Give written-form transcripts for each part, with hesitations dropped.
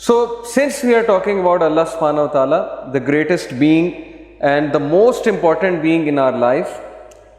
So since we are talking about Allah subhanahu wa ta'ala, the greatest being and the most important being in our life,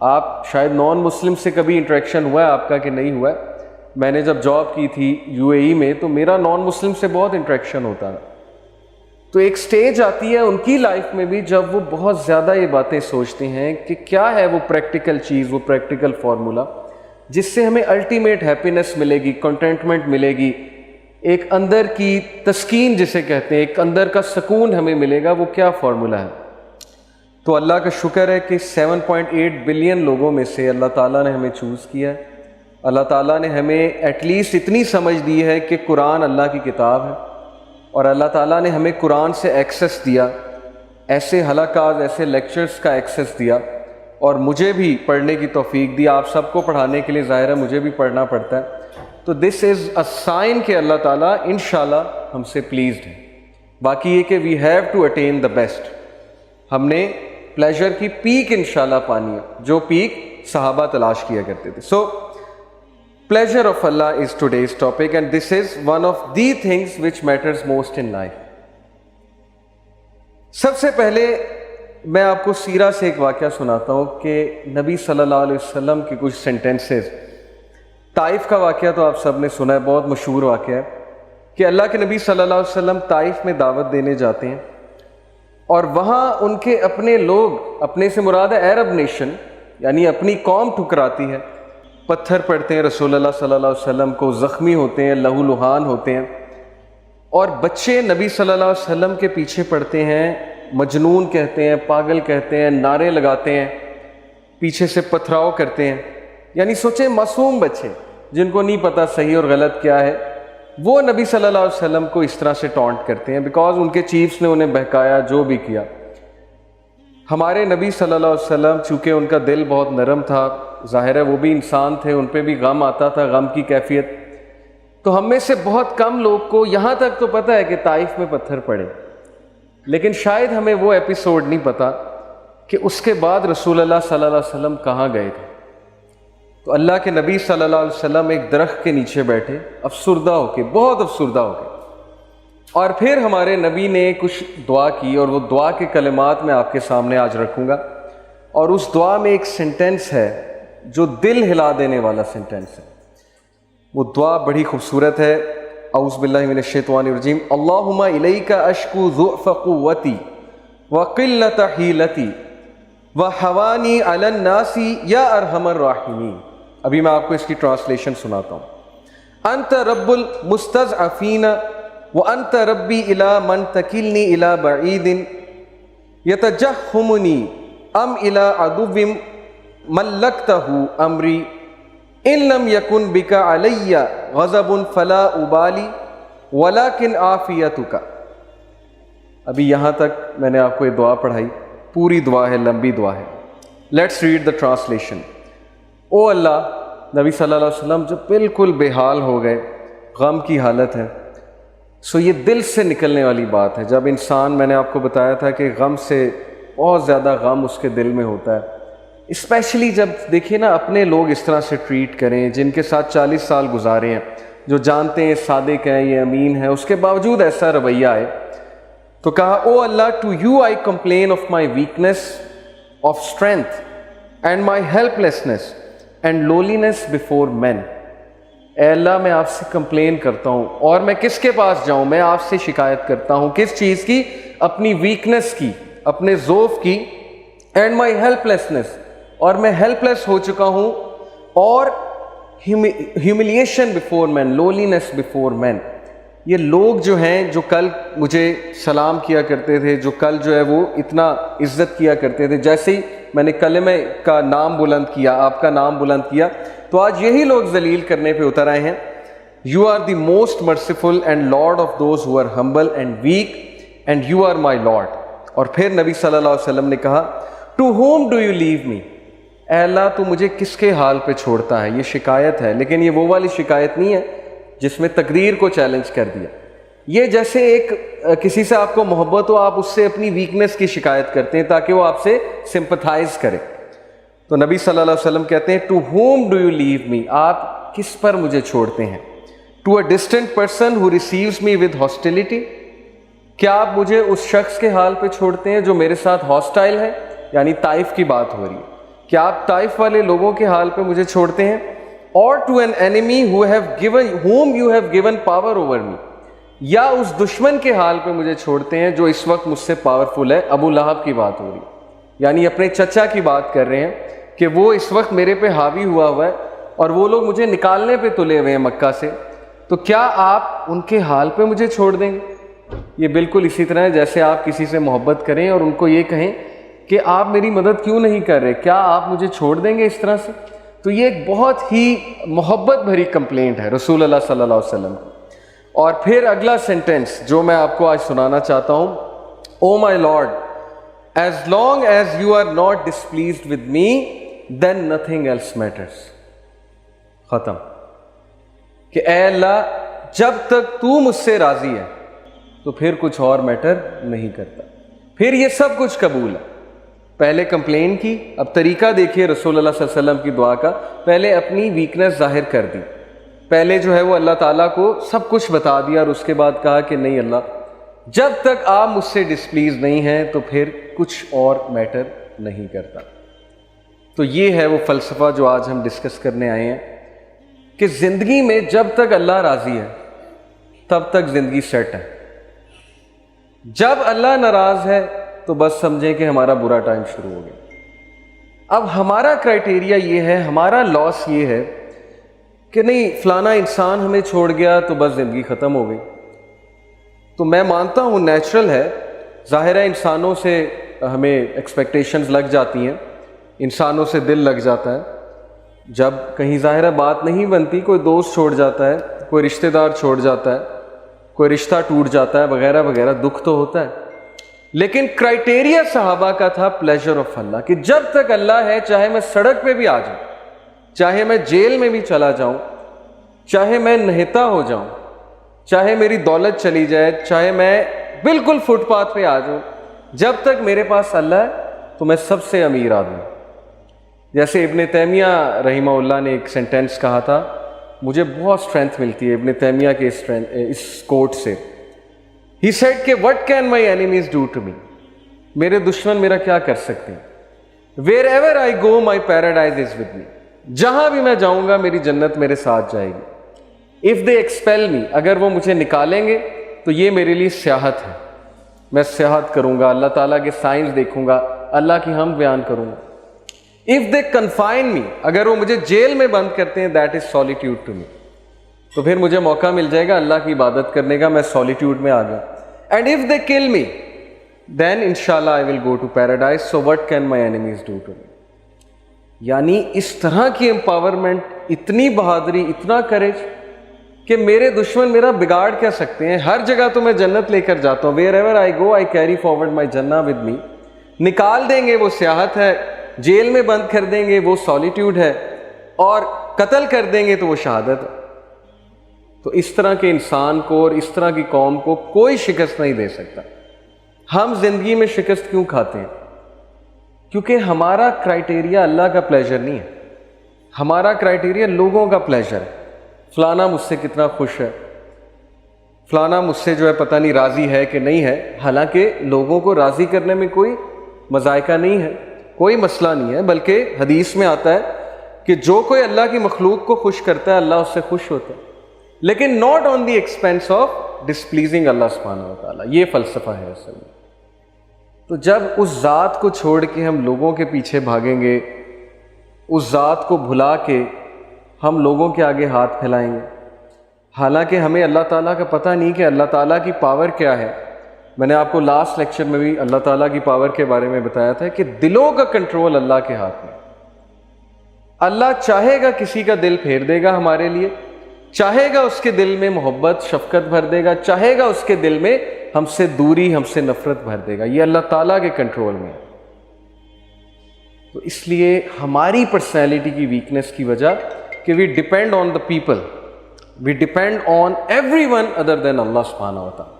آپ شاید نان مسلم سے کبھی interaction ہوا ہے آپ کا کہ نہیں ہوا ہے. میں نے جب جاب کی تھی UAE میں تو میرا نان مسلم سے بہت انٹریکشن ہوتا تھا. تو ایک سٹیج آتی ہے ان کی لائف میں بھی جب وہ بہت زیادہ یہ باتیں سوچتے ہیں کہ کیا ہے وہ پریکٹیکل چیز, وہ پریکٹیکل فارمولا جس سے ہمیں الٹیمیٹ ہیپینس ملے گی, کنٹینٹمنٹ ملے گی, ایک اندر کی تسکین جسے کہتے ہیں, ایک اندر کا سکون ہمیں ملے گا. وہ کیا فارمولا ہے؟ تو اللہ کا شکر ہے کہ 7.8 بلین لوگوں میں سے اللہ تعالیٰ نے ہمیں چوز کیا ہے. اللہ تعالیٰ نے ہمیں ایٹ لیسٹ اتنی سمجھ دی ہے کہ قرآن اللہ کی کتاب ہے, اور اللہ تعالیٰ نے ہمیں قرآن سے ایکسیس دیا, ایسے حلقات, ایسے لیکچرز کا ایکسیس دیا, اور مجھے بھی پڑھنے کی توفیق دی. آپ سب کو پڑھانے کے لیے ظاہر ہے مجھے بھی پڑھنا پڑتا ہے. تو دس از اے سائن کہ اللہ تعالیٰ انشاءاللہ ہم سے پلیزڈ ہے. باقی یہ کہ we have to attain the best. ہم نے پلیجر کی پیک انشاءاللہ پانی ہے, جو پیک صحابہ تلاش کیا کرتے تھے. سو pleasure of Allah is today's topic, and this is one of the things which matters most in life. سب سے پہلے میں آپ کو سیرہ سے ایک واقعہ سناتا ہوں کہ نبی صلی اللہ علیہ وسلم کی کچھ سینٹنسز. طائف کا واقعہ تو آپ سب نے سنا ہے, بہت مشہور واقعہ ہے کہ اللہ کے نبی صلی اللہ علیہ وسلم طائف میں دعوت دینے جاتے ہیں, اور وہاں ان کے اپنے لوگ, اپنے سے مراد ہے عرب نیشن, یعنی اپنی قوم ٹھکراتی ہے, پتھر پڑتے ہیں رسول اللہ صلی اللہ علیہ وسلم کو, زخمی ہوتے ہیں, لہو لہان ہوتے ہیں, اور بچے نبی صلی اللہ علیہ وسلم کے پیچھے پڑتے ہیں, مجنون کہتے ہیں, پاگل کہتے ہیں, نعرے لگاتے ہیں, پیچھے سے پتھراؤ کرتے ہیں. یعنی سوچیں معصوم بچے جن کو نہیں پتہ صحیح اور غلط کیا ہے, وہ نبی صلی اللہ علیہ وسلم کو اس طرح سے ٹونٹ کرتے ہیں بیکاز ان کے چیفز نے انہیں بہکایا, جو بھی کیا. ہمارے نبی صلی اللہ علیہ وسلم چونکہ ان کا دل بہت نرم تھا, ظاہر ہے وہ بھی انسان تھے, ان پہ بھی غم آتا تھا, غم کی کیفیت. تو ہم میں سے بہت کم لوگ کو یہاں تک تو پتہ ہے کہ طائف میں پتھر پڑے, لیکن شاید ہمیں وہ ایپیسوڈ نہیں پتہ کہ اس کے بعد رسول اللہ صلی اللہ علیہ وسلم کہاں گئے تھے. تو اللہ کے نبی صلی اللہ علیہ وسلم ایک درخت کے نیچے بیٹھے, افسردہ ہو کے, بہت افسردہ ہو کے, اور پھر ہمارے نبی نے کچھ دعا کی, اور وہ دعا کے کلمات میں آپ کے سامنے آج رکھوں گا. اور اس دعا میں ایک سینٹنس ہے جو دل ہلا دینے والا سینٹنس ہے. وہ دعا بڑی خوبصورت ہے. اعوذ باللہ من الشیطان الرجیم. اللہم الیک اشکو ضعف قوتی وقلت حیلتی وحوانی علی الناس یا ارحم الراحمین. ابھی میں آپ کو اس کی ٹرانسلیشن سناتا ہوں. انت رب المستضعفین وانت ربی الی من تکلنی الی بعید یتجہمنی ام الی عدو ملکتہ امری ان لم یکن بک علی غضب فلا ابالی ولکن عافیتک. ابھی یہاں تک میں نے آپ کو یہ دعا پڑھائی, پوری دعا ہے, لمبی دعا ہے. Let's read the translation. O Allah, نبی صلی اللہ علیہ وسلم جو بالکل بے حال ہو گئے, غم کی حالت ہے. سو یہ دل سے نکلنے والی بات ہے. جب انسان, میں نے آپ کو بتایا تھا کہ غم سے بہت زیادہ غم اس کے دل میں ہوتا ہے, اسپیشلی جب دیکھیے نا اپنے لوگ اس طرح سے ٹریٹ کریں جن کے ساتھ 40 سال گزارے ہیں, جو جانتے ہیں صادق ہیں, یہ امین ہے, اس کے باوجود ایسا رویہ آئے. تو کہا O Allah, to you I complain of my weakness of strength and my helplessness and lowliness before men. اے اللہ, میں آپ سے کمپلین کرتا ہوں, اور میں کس کے پاس جاؤں, میں آپ سے شکایت کرتا ہوں. کس چیز کی؟ اپنی ویکنیس کی, اپنے ضعف کی. اینڈ مائی ہیلپ لیسنس, اور میں ہیلپ لیس ہو چکا ہوں. اور ہیوملیشن بفور مین, لولینس بفور مین. یہ لوگ جو ہیں جو کل مجھے سلام کیا کرتے تھے, جو کل جو ہے وہ اتنا عزت کیا کرتے تھے, جیسے ہی میں نے کلمہ کا نام بلند کیا, آپ کا نام بلند کیا, تو آج یہی لوگ ذلیل کرنے پہ اتر آئے ہیں. You are the most merciful and lord of those who are humble and weak and you are my lord. اور پھر نبی صلی اللہ علیہ وسلم نے کہا to whom do you leave me. اے اللہ, تو مجھے کس کے حال پہ چھوڑتا ہے. یہ شکایت ہے, لیکن یہ وہ والی شکایت نہیں ہے جس میں تقدیر کو چیلنج کر دیا. یہ جیسے ایک کسی سے آپ کو محبت ہو, آپ اس سے اپنی ویکنیس کی شکایت کرتے ہیں تاکہ وہ آپ سے سمپتھائز کرے. تو نبی صلی اللہ علیہ وسلم کہتے ہیں to whom do you leave me, آپ کس پر مجھے چھوڑتے ہیں. To a distant person who receives me with hostility, کیا آپ مجھے اس شخص کے حال پہ چھوڑتے ہیں جو میرے ساتھ ہاسٹائل ہے, یعنی طائف کی بات ہو رہی ہے. کیا آپ طائف والے لوگوں کے حال پہ مجھے چھوڑتے ہیں؟ اور to an enemy whom you have given power over me, یا اس دشمن کے حال پہ مجھے چھوڑتے ہیں جو اس وقت مجھ سے پاورفل ہے. ابو لہب کی بات ہو رہی، یعنی اپنے چچا کی بات کر رہے ہیں کہ وہ اس وقت میرے پہ حاوی ہوا ہے اور وہ لوگ مجھے نکالنے پہ تلے ہوئے ہیں مکہ سے، تو کیا آپ ان کے حال پہ مجھے چھوڑ دیں گے؟ یہ بالکل اسی طرح ہے جیسے آپ کسی سے محبت کریں اور ان کو یہ کہیں کہ آپ میری مدد کیوں نہیں کر رہے، کیا آپ مجھے چھوڑ دیں گے اس طرح سے؟ تو یہ ایک بہت ہی محبت بھری کمپلینٹ ہے رسول اللہ صلی اللہ علیہ وسلم. اور پھر اگلا سینٹینس جو میں آپ کو آج سنانا چاہتا ہوں، O my lord as long as you are not displeased with me then nothing else matters. ختم. کہ اے اللہ جب تک تو مجھ سے راضی ہے تو پھر کچھ اور میٹر نہیں کرتا، پھر یہ سب کچھ قبول ہے. پہلے کمپلین کی، اب طریقہ دیکھیے رسول اللہ صلی اللہ علیہ وسلم کی دعا کا. پہلے اپنی ویکنس ظاہر کر دی، پہلے جو ہے وہ اللہ تعالیٰ کو سب کچھ بتا دیا، اور اس کے بعد کہا کہ نہیں اللہ جب تک آپ مجھ سے ڈسپلیز نہیں ہیں تو پھر کچھ اور میٹر نہیں کرتا. تو یہ ہے وہ فلسفہ جو آج ہم ڈسکس کرنے آئے ہیں کہ زندگی میں جب تک اللہ راضی ہے تب تک زندگی سیٹ ہے. جب اللہ ناراض ہے تو بس سمجھیں کہ ہمارا برا ٹائم شروع ہو گیا. اب ہمارا کرائٹیریا یہ ہے، ہمارا لاس یہ ہے کہ نہیں فلانا انسان ہمیں چھوڑ گیا تو بس زندگی ختم ہو گئی. تو میں مانتا ہوں نیچرل ہے، ظاہر ہے انسانوں سے ہمیں ایکسپیکٹیشنز لگ جاتی ہیں، انسانوں سے دل لگ جاتا ہے. جب کہیں ظاہر بات نہیں بنتی، کوئی دوست چھوڑ جاتا ہے، کوئی رشتہ دار چھوڑ جاتا ہے، کوئی رشتہ ٹوٹ جاتا ہے وغیرہ وغیرہ، دکھ تو ہوتا ہے. لیکن کرائٹیریا صحابہ کا تھا پلیجر آف اللہ، کہ جب تک اللہ ہے چاہے میں سڑک پہ بھی آ جاؤں، چاہے میں جیل میں بھی چلا جاؤں، چاہے میں نہتا ہو جاؤں، چاہے میری دولت چلی جائے، چاہے میں بالکل فٹ پاتھ پہ آ جاؤں، جب تک میرے پاس اللہ ہے تو میں سب سے امیر آدمی. جیسے ابن تیمیہ رحمہ اللہ نے ایک سینٹینس کہا تھا، مجھے بہت اسٹرینتھ ملتی ہے ابن تیمیہ کے اس کوٹ سے. He said کہ what can my enemies do to me؟ میرے دشمن میرا کیا کر سکتے ہیں؟ Wherever I go my paradise is with me. جہاں بھی میں جاؤں گا میری جنت میرے ساتھ جائے گی. If they expel me، اگر وہ مجھے نکالیں گے تو یہ میرے لیے سیاحت ہے، میں سیاحت کروں گا، اللہ تعالیٰ کے سائنس دیکھوں گا، اللہ کی حمد بیان کروں گا. If they confine me، اگر وہ مجھے جیل میں بند کرتے ہیں، that is solitude to me، تو پھر مجھے موقع مل جائے گا اللہ کی عبادت کرنے کا، میں سولیٹیوڈ میں آ گیا. And if they kill me then inshallah I will go to paradise, so what can my enemies do to me؟ یعنی اس طرح کی امپاورمنٹ، اتنی بہادری، اتنا کریج کہ میرے دشمن میرا بگاڑ کیا سکتے ہیں. ہر جگہ تو میں جنت لے کر جاتا ہوں، wherever I go I carry forward my jannah with me. نکال دیں گے وہ سیاحت ہے، جیل میں بند کر دیں گے وہ سولیٹیوڈ ہے، اور قتل کر دیں گے تو وہ شہادت ہے. تو اس طرح کے انسان کو اور اس طرح کی قوم کو کوئی شکست نہیں دے سکتا. ہم زندگی میں شکست کیوں کھاتے ہیں؟ کیونکہ ہمارا کرائٹیریا اللہ کا پلیجر نہیں ہے، ہمارا کرائٹیریا لوگوں کا پلیجر ہے. فلانا مجھ سے کتنا خوش ہے، فلانا مجھ سے جو ہے پتہ نہیں راضی ہے کہ نہیں ہے. حالانکہ لوگوں کو راضی کرنے میں کوئی مذائقہ نہیں ہے، کوئی مسئلہ نہیں ہے، بلکہ حدیث میں آتا ہے کہ جو کوئی اللہ کی مخلوق کو خوش کرتا ہے اللہ اس سے خوش ہوتا ہے، لیکن not on the expense of displeasing Allah سبحانہ و تعالیٰ. یہ فلسفہ ہے اصل میں. تو جب اس ذات کو چھوڑ کے ہم لوگوں کے پیچھے بھاگیں گے، اس ذات کو بھلا کے ہم لوگوں کے آگے ہاتھ پھیلائیں گے، حالانکہ ہمیں اللہ تعالیٰ کا پتہ نہیں کہ اللہ تعالیٰ کی پاور کیا ہے. میں نے آپ کو لاسٹ لیکچر میں بھی اللہ تعالیٰ کی پاور کے بارے میں بتایا تھا کہ دلوں کا کنٹرول اللہ کے ہاتھ میں. اللہ چاہے گا کسی کا دل پھیر دے گا ہمارے لیے، چاہے گا اس کے دل میں محبت شفقت بھر دے گا، چاہے گا اس کے دل میں ہم سے دوری، ہم سے نفرت بھر دے گا. یہ اللہ تعالیٰ کے کنٹرول میں ہے. تو اس لیے ہماری پرسنالٹی کی ویکنس کی وجہ کہ we depend on the people, we depend on everyone other than Allah سبحانہ و تعالیٰ.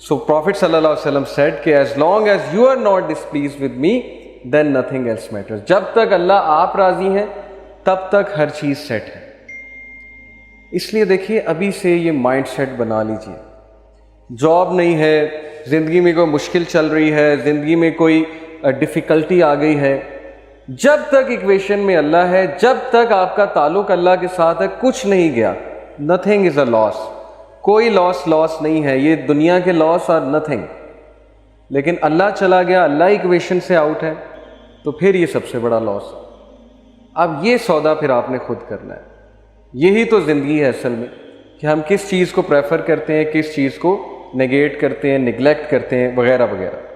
سو پروفٹ صلی اللہ علیہ وسلم سیڈ کہ as long as you are not displeased with me then nothing else matters. جب تک اللہ آپ راضی ہیں تب تک ہر چیز سیٹ ہے. اس لیے دیکھیے ابھی سے یہ مائنڈ سیٹ بنا لیجئے. جاب نہیں ہے، زندگی میں کوئی مشکل چل رہی ہے، زندگی میں کوئی ڈیفیکلٹی آ گئی ہے، جب تک ایکویشن میں اللہ ہے، جب تک آپ کا تعلق اللہ کے ساتھ ہے، کچھ نہیں گیا. نتھنگ از اے لاس. کوئی لاس نہیں ہے. یہ دنیا کے لاس آر نتھنگ. لیکن اللہ چلا گیا، اللہ ایکویشن سے آؤٹ ہے، تو پھر یہ سب سے بڑا لاس. اب یہ سودا پھر آپ نے خود کرنا ہے. یہی تو زندگی ہے اصل میں، کہ ہم کس چیز کو پریفر کرتے ہیں، کس چیز کو نیگیٹ کرتے ہیں، نگلیکٹ کرتے ہیں، وغیرہ وغیرہ.